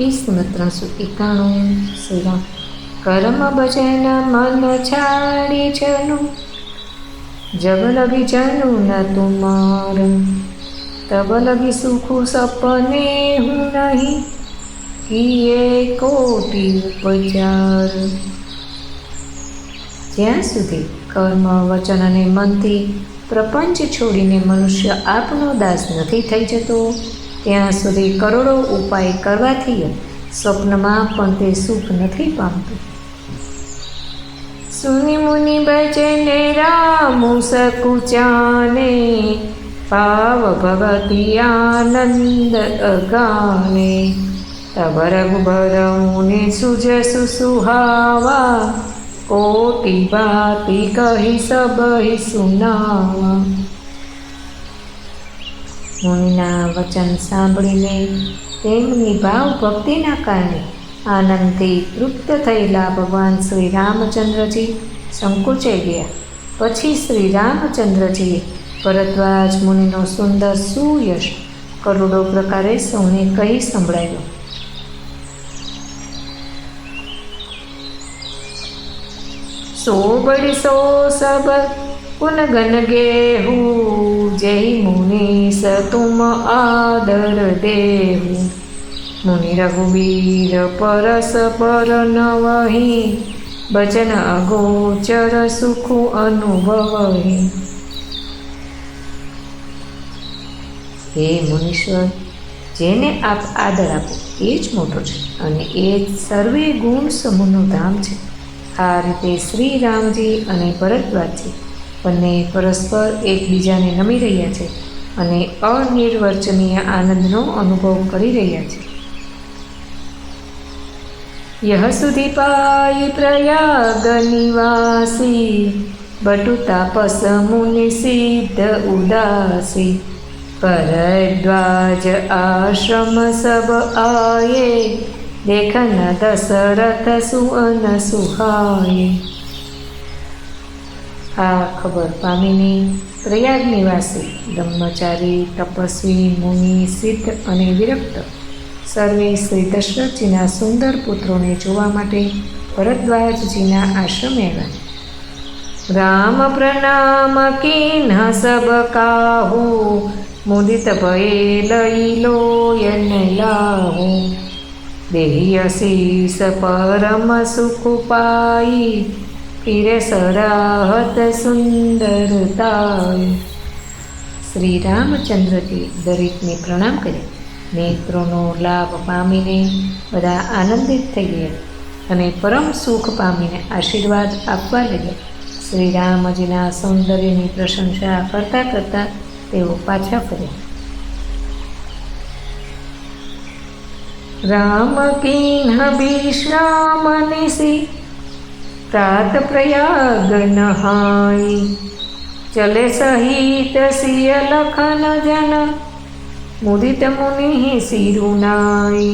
ઈસમત 391 શ્રી રામ કર્મ ભજન મન છાડી જનું જબ લગી જનું ન તુમાર તબ લગી સુખ સપને હું નહીં કિએ કોટી ઉપચાર। જ્યાં સુધી કર્મ વચન અને મનથી પ્રપંચ છોડીને મનુષ્ય આપનો દાસ નથી થઈ જતો ત્યાં સુધી કરોડો ઉપાય કરવાથી સ્વપ્નમાં પણ તે સુખ નથી પામતું। સુની મુનિ ભજને રામ સકુચાને ભાવ ભગતિ આનંદ અગાને તબ રઘુબર મુનિ સુજ સુસુહાવા કોટી બાતી કહી સબહી સુનાવા। મુનિના વચન સાંભળીને તેમની ભાવ ભક્તિના કારણે આનંદથી તૃપ્ત થયેલા ભગવાન શ્રી રામચંદ્રજી સંકોચાઈ ગયા। પછી શ્રી રામચંદ્રજીએ ભરદ્વાજ મુનિનો સુંદર સુયશ કરોડો પ્રકારે સૌને કહી સંભળાવ્યો। सो बड़ी सो सब उन गन गेहू जय मुनीस तुम आदर देहू मुनि रघुवीर परस पर नवहि बचन अगोचर सुख अनुभवहि। हे मुनीश्वर जेने आप आदर आपो ए ज मोटो छे अने ए सर्वे गुण समूहनुं धाम छे। આ રીતે શ્રી રામજી અને ભરદ્વાજજી બંને પરસ્પર એકબીજાને નમી રહ્યા છે અને અનિર્વચનીય આનંદનો અનુભવ કરી રહ્યા છે। યહ સુધી પાઈ પ્રયાગ નિવાસી બટુ તાપસ મુનિ સિદ્ધ ઉદાસી ભરદ્વાજ આશ્રમ સબ આયે देखन दशरथ सुअन सुहाये। आ खबर पामीने प्रयाग निवासी ब्रह्मचारी तपस्वी मुनि सिद्ध अने विरक्त सर्वे श्री दशरथजीना सुंदर पुत्रोने जोवा माटे भरद्वाजजीना आश्रमे આવ્યા। राम प्रणाम किन्ह सब काहू मुदित भये लई लोयन लाहू देहियशीष परम सुख पाई फिरे सराहत सुंदरताई। श्री रामचंद्रजी दरेकने प्रणाम કર્યા। નેત્રોનો લાભ પામીને બધા આનંદિત થઈ ગયા અને પરમ સુખ પામીને આશીર્વાદ આપવા લાગ્યા। શ્રી રામજીના સૌંદર્યની પ્રશંસા કરતા કરતા તેઓ પાછા ફર્યા। राम किन्ह विश्राम निशि प्रात प्रयाग नहाई चले सहित सिय लखन जन मुदित मुनि सिरुनाई।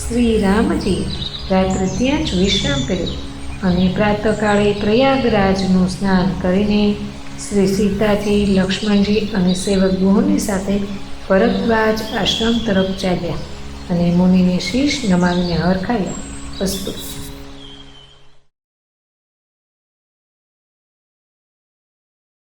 श्री रामजी रात्रे ત્યાં જ વિશ્રામ કર્યો અને પ્રાતઃકાળે પ્રયાગરાજનું સ્નાન કરીને શ્રી સીતાજી લક્ષ્મણજી અને સેવક ગૃહોની સાથે ભરદ્વાજ આશ્રમ તરફ ચાલ્યા અને મુનિને શીશ નમાવીને હરખાવ્યા। અસ્તુ।